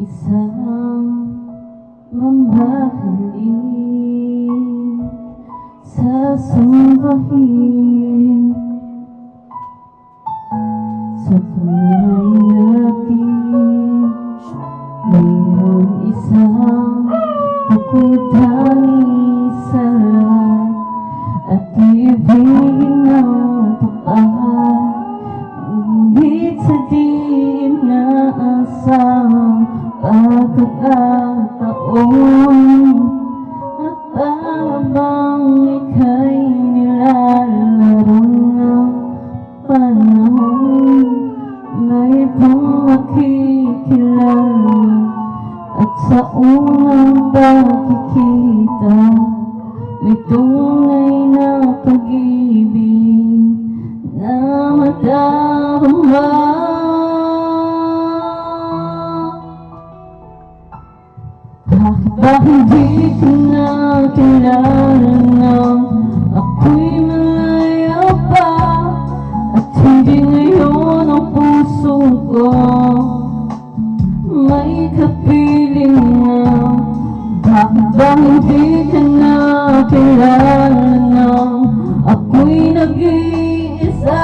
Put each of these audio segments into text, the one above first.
isang mamahalin sasambahin sa buhay natin. Mayroong isang pagkutangis sa lahat at ibigin ng tukaan, ngunit sa di inaasahang pagkakataon at para bang ika'y nilalaro ng panahon. May ibang makikilala at sa unang pagkikita may tunay na pag-ibig na madarama. Bakit ba hindi ko na kilala nang ako'y malaya pa at hindi ngayon ang puso ko may kapiling na? Bakit ba hindi ka na kilala nang ako'y nag-iisa?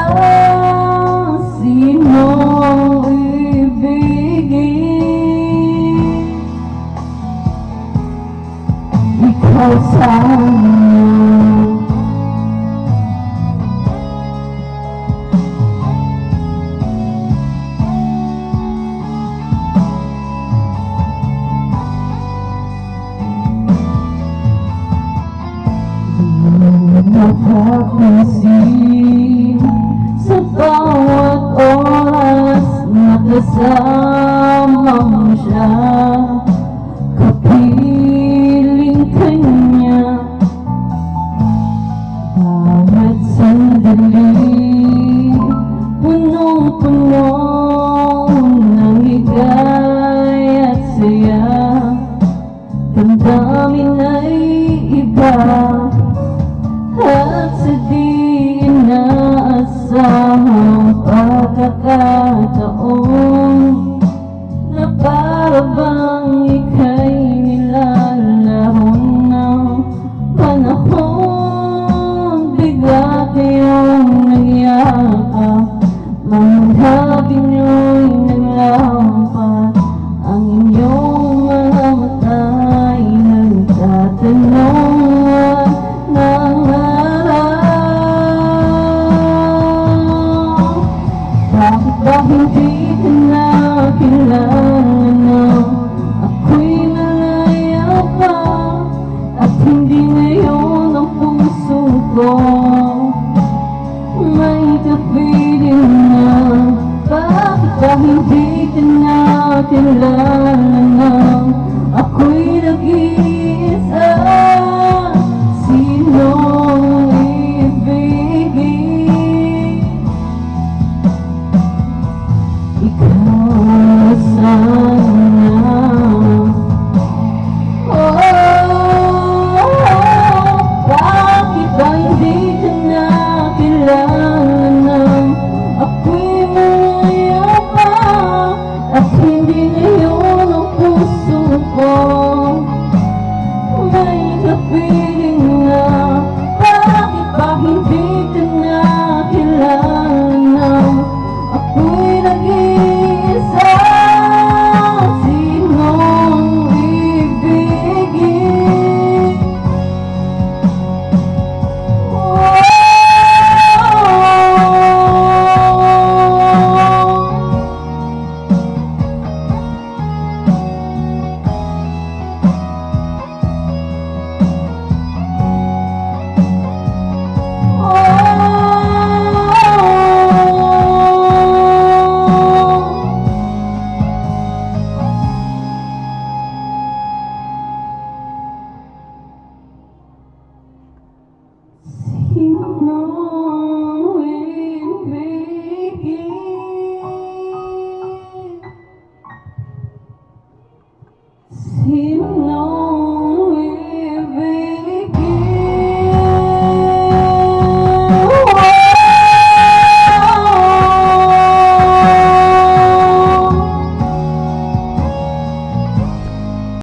Sino ang ibigin? Ikaw sana. Nakapansin sa bawat oras na kasama mo siya, kapiling kanya. Bawat sandali punong-puno ng higay at saya, damdamin ay iba at sa di inaasahang pagkakataon na para bang ika'y nilalaro ng panahon. Bigla kayong nagyakap, manghapin nyo'y naglampas, ang inyong mga mata'y nagtatanong ng hindi ka na kilala nang ako'y malaya pa at hindi ngayon ang puso ko may kapiling na? Bakit ba hindi ka na kilala nang ako'y nag-iisa? Sino ang ibigin? Ikaw sana.